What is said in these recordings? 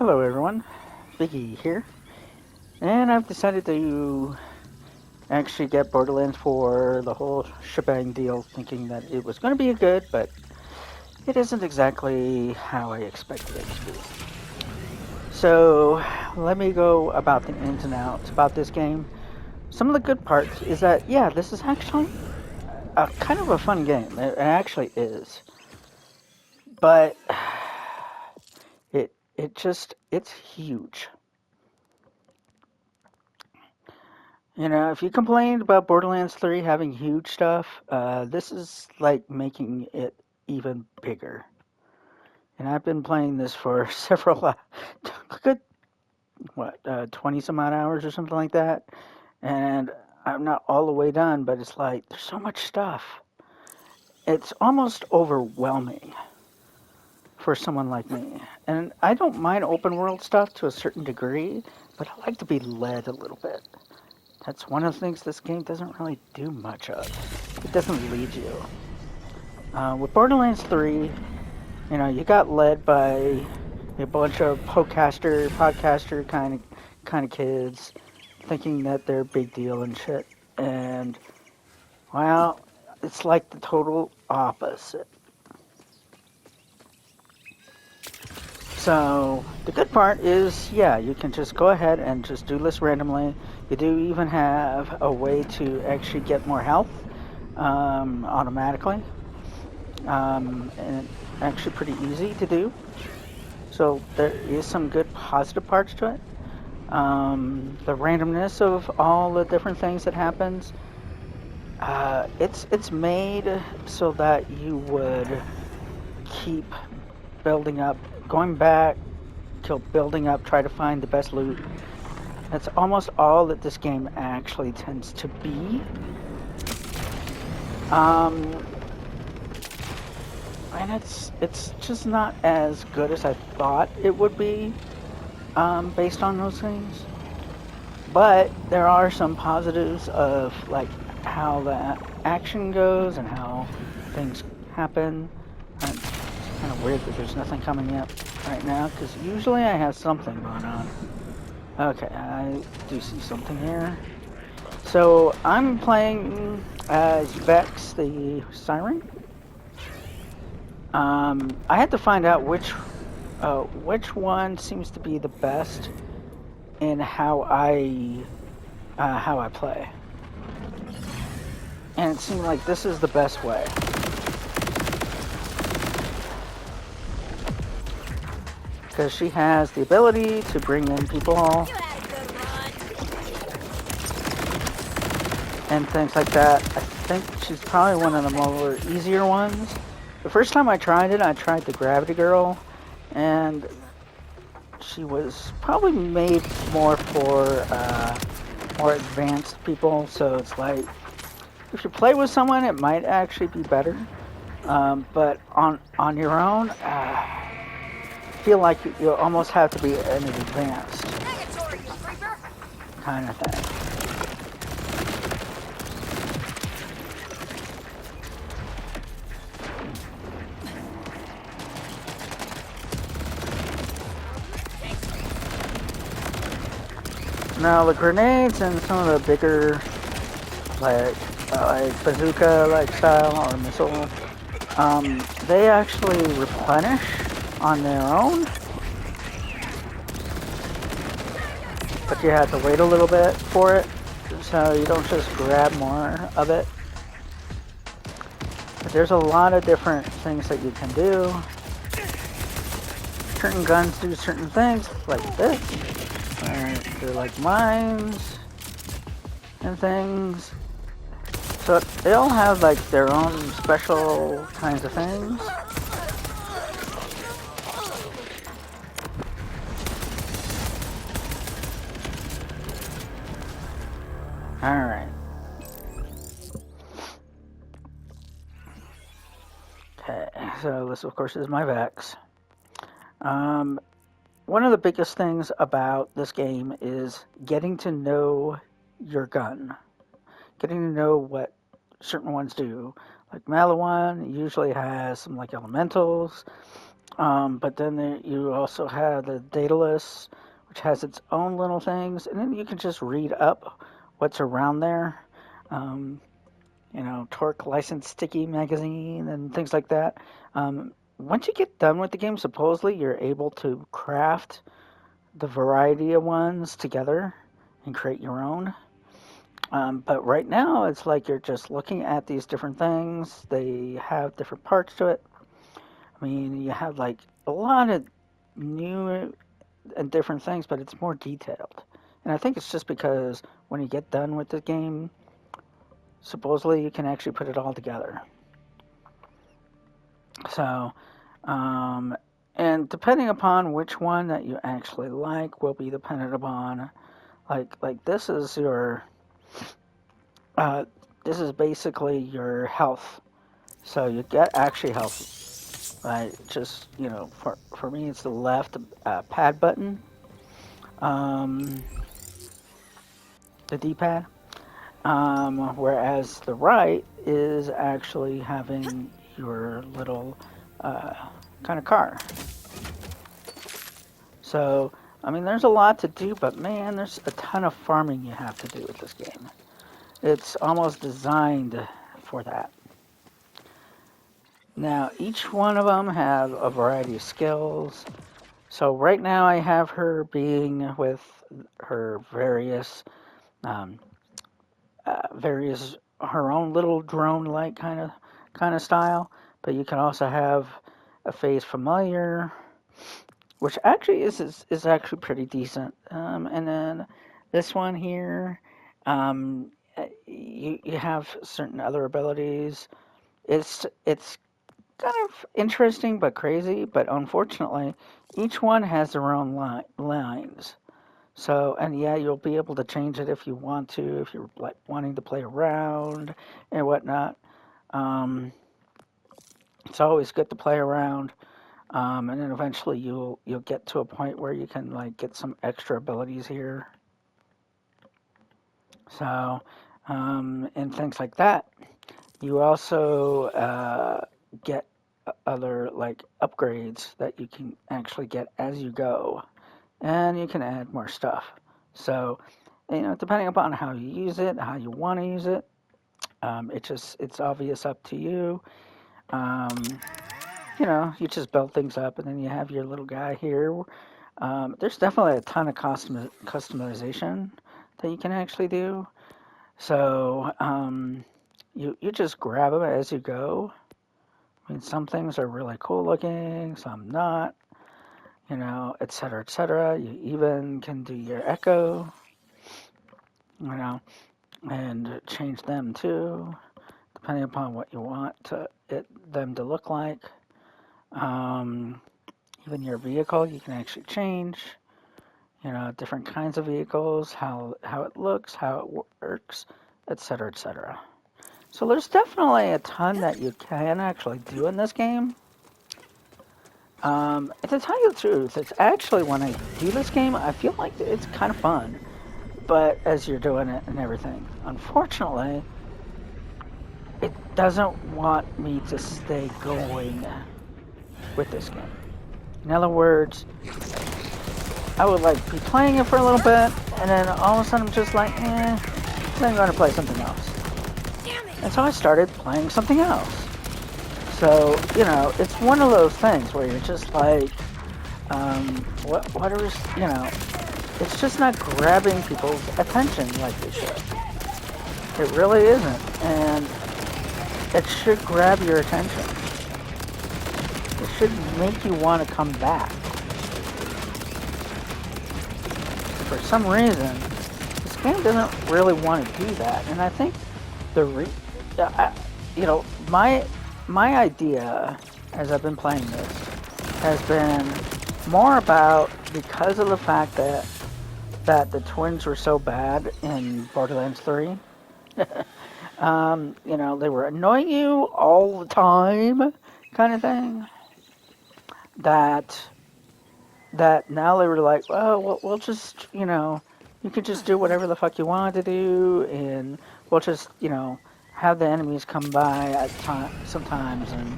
Hello everyone, Biggie here, and I've decided to actually get Borderlands for the whole shebang deal, thinking that it was going to be a good, but it isn't exactly how I expected it to be. So let me go about the ins and outs about this game. Some of the good parts is that, yeah, this is actually a kind of a fun game. It actually is, but it's huge. If you complained about Borderlands 3 having huge stuff, this is like making it even bigger. And I've been playing this for several, good, 20 some odd hours or something like that. And I'm not all the way done, but it's like, there's so much stuff. It's almost overwhelming for someone like me. And I don't mind open world stuff to a certain degree, but I like to be led a little bit. That's one of the things this game doesn't really do much of. It doesn't lead you. With Borderlands 3, you got led by a bunch of podcaster kind of kids, thinking that they're a big deal and shit. And well, it's like the total opposite. So the good part is, yeah, you can just go ahead and just do this randomly. You do even have a way to actually get more health automatically, and actually pretty easy to do. So there is some good positive parts to it. The randomness of all the different things that happens. It's made so that you would keep building up, going back, building up, try to find the best loot. That's almost all that this game actually tends to be. And it's just not as good as I thought it would be, based on those things. But there are some positives of like how the action goes and how things happen. And it's kind of weird that there's nothing coming up right now because usually I have something going on. Okay, I do see something here. So I'm playing as Vex, the Siren. I had to find out which one seems to be the best in how I play, and it seemed like this is the best way. Because she has the ability to bring in people and things like that. I think she's probably one of the more easier ones. The first time I tried it, I tried the Gravity Girl, and she was probably made more for more advanced people. So it's like, if you play with someone, it might actually be better. But on your own, feel like you almost have to be an advanced kind of thing. Now the grenades and some of the bigger, like bazooka like style or missile, they actually replenish on their own, but you have to wait a little bit for it, so you don't just grab more of it. But there's a lot of different things that you can do. Certain guns do certain things, like this. They're like mines and things. So they all have like their own special kinds of things. Alright. Okay, so this of course is my Vex. One of the biggest things about this game is getting to know your gun. Getting to know what certain ones do. Like Malawan usually has some like elementals. But then you also have the data list, which has its own little things, and then you can just read up what's around there. Um, Torque License Sticky Magazine and things like that. Once you get done with the game, supposedly you're able to craft the variety of ones together and create your own. But right now, it's like you're just looking at these different things. They have different parts to it. I mean, you have like a lot of new and different things, but it's more detailed. And I think it's just because when you get done with the game, supposedly you can actually put it all together. So, um, and depending upon which one that you actually like will be dependent upon like uh, this is basically your health. So you get actually health, right? Just for me it's the left pad button, um, the D-pad. Whereas the right is actually having your little uh, kind of car. So, I mean, there's a lot to do, but man, there's a ton of farming you have to do with this game. It's almost designed for that. Now, each one of them have a variety of skills. So right now I have her being with her um, various her own little drone-like kind of style. But you can also have a phase familiar, which actually is actually pretty decent. And then this one here, you have certain other abilities. It's kind of interesting but crazy, but unfortunately, each one has their own lines. So, and yeah, you'll be able to change it if you want to, if you're like wanting to play around and whatnot. Um, it's always good to play around. And then eventually you'll get to a point where you can like get some extra abilities here. So, and things like that. You also get other like upgrades that you can actually get as you go, and you can add more stuff. So, depending upon how you use it, how you want to use it, it's obvious up to you. Um, you just build things up, and then you have your little guy here. There's definitely a ton of customization that you can actually do. So you just grab them as you go. I mean, some things are really cool looking, some not, et cetera, et cetera. You even can do your echo, you know, and change them too, depending upon what you want them to look like. Um, Even your vehicle, you can actually change. Different kinds of vehicles, how it looks, how it works, etc., etc. So there's definitely a ton that you can actually do in this game. To tell you the truth, it's actually when I do this game, I feel like it's kind of fun. But as you're doing it and everything, unfortunately, it doesn't want me to stay going with this game. In other words, I would like be playing it for a little bit, and then all of a sudden I'm just like, then I'm going to play something else. And so I started playing something else. So, it's one of those things where you're just like, what is, it's just not grabbing people's attention like it should. It really isn't. And it should grab your attention. It should make you want to come back. For some reason, this game doesn't really want to do that. And I think my idea as I've been playing this has been more about because of the fact that the twins were so bad in Borderlands 3. They were annoying you all the time, kind of thing. That now they were like, well, we'll just, you can just do whatever the fuck you want to do, and we'll just, have the enemies come by at sometimes, and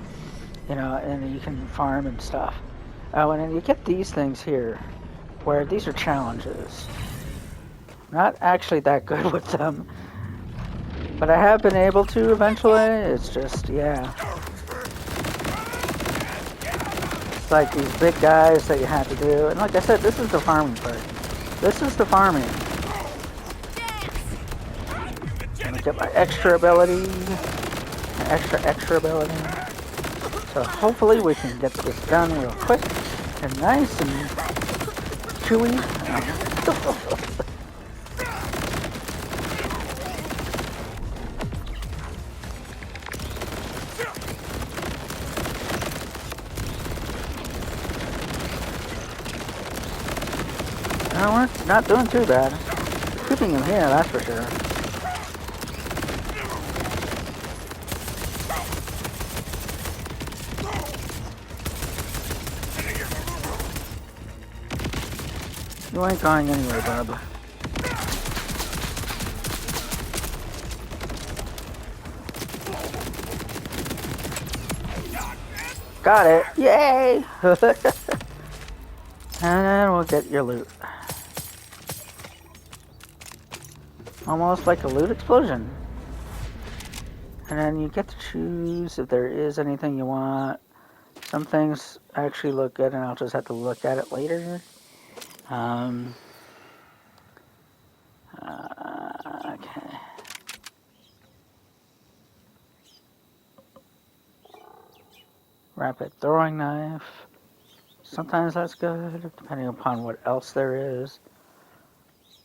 you know, and you can farm and stuff. Oh, and then you get these things here, where these are challenges. Not actually that good with them, but I have been able to eventually. It's just, yeah. It's like these big guys that you have to do. And like I said, this is the farming part. This is the farming. Let me get my extra ability. My extra ability. So hopefully we can get this done real quick and nice and chewy. No, we're not doing too bad. Keeping him here, that's for sure. You ain't going anywhere, bub. Got it! Yay! And we'll get your loot. Almost like a loot explosion. And then you get to choose if there is anything you want. Some things actually look good and I'll just have to look at it later. Okay. Rapid throwing knife. Sometimes that's good, depending upon what else there is.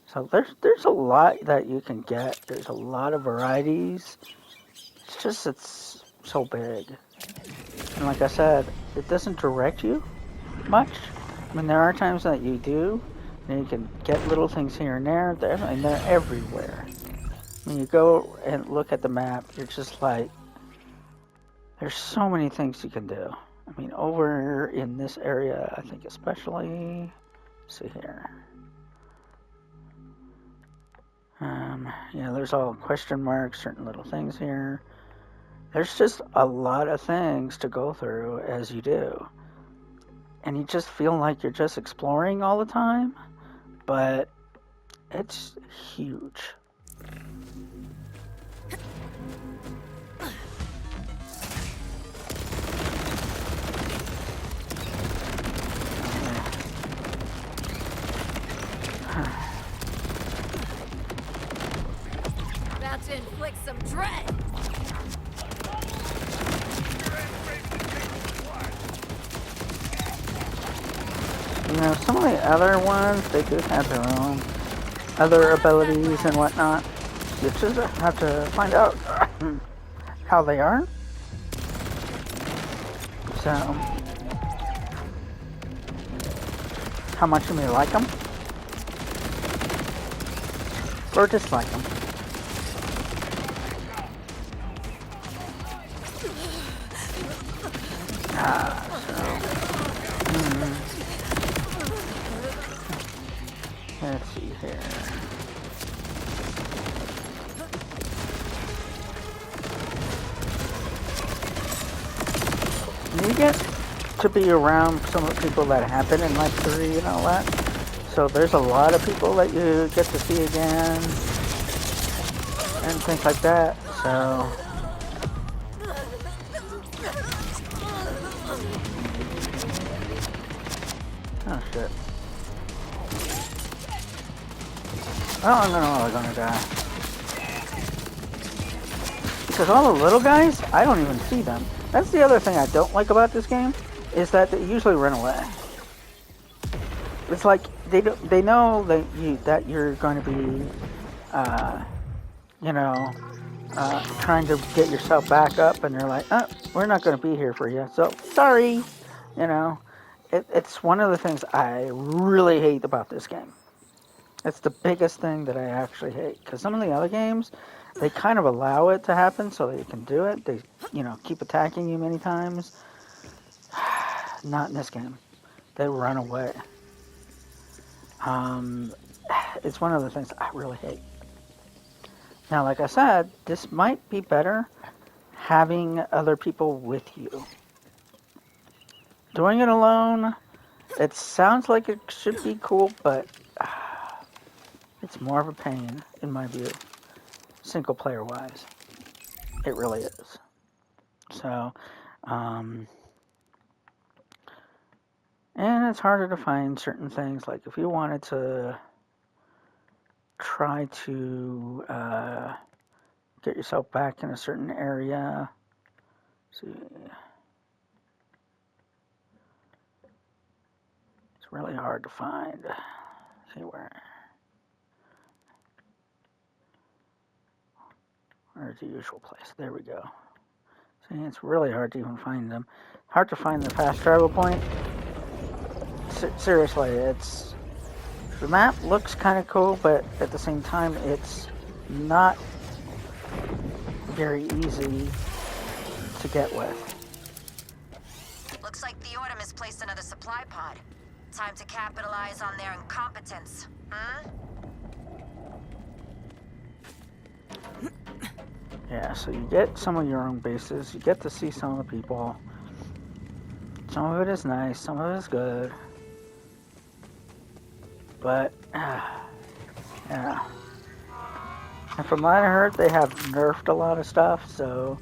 So there's a lot that you can get. There's a lot of varieties. It's just it's so big. And like I said, it doesn't direct you much. I mean, there are times that you do, and you can get little things here and there, and they're everywhere. When you go and look at the map, you're just like, there's so many things you can do. I mean, over in this area, I think especially, let's see here. Yeah, there's all question marks, certain little things here. There's just a lot of things to go through as you do. And you just feel like you're just exploring all the time, but it's huge. About to inflict some dread. You know, some of the other ones, they do have their own other abilities and whatnot. You just have to find out how they are. So, how much you may like them or dislike them. Let's see here. You get to be around some of the people that have been in like 3 and all that. So there's a lot of people that you get to see again and things like that. So oh shit. Oh, I'm gonna die. Because all the little guys, I don't even see them. That's the other thing I don't like about this game, is that they usually run away. It's like they know that you're going to be, trying to get yourself back up, and they're like, oh, we're not going to be here for you, so sorry. You know, it's one of the things I really hate about this game. It's the biggest thing that I actually hate, because some of the other games, they kind of allow it to happen so that you can do it. They, keep attacking you many times. Not in this game. They run away. It's one of the things I really hate. Now, like I said, this might be better having other people with you. Doing it alone, it sounds like it should be cool, but it's more of a pain, in my view, single player wise. It really is. So, um, and it's harder to find certain things. Like if you wanted to try to get yourself back in a certain area, see, it's really hard to find. See where's the usual place? There we go. See, it's really hard to even find them. Hard to find the fast travel point. Seriously, it's the map looks kind of cool, but at the same time, it's not very easy to get with. Looks like the Order misplaced another supply pod. Time to capitalize on their incompetence. Hmm? Yeah, so you get some of your own bases. You get to see some of the people. Some of it is nice. Some of it is good. But, yeah. And from what I heard, they have nerfed a lot of stuff, so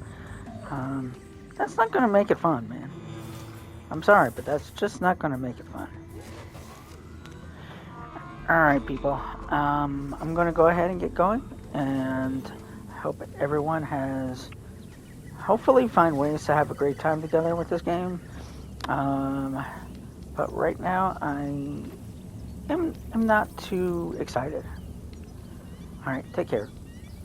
that's not going to make it fun, man. I'm sorry, but that's just not going to make it fun. Alright, people. I'm going to go ahead and get going, and hope everyone has hopefully find ways to have a great time together with this game. But right now, I am not too excited. Alright, take care.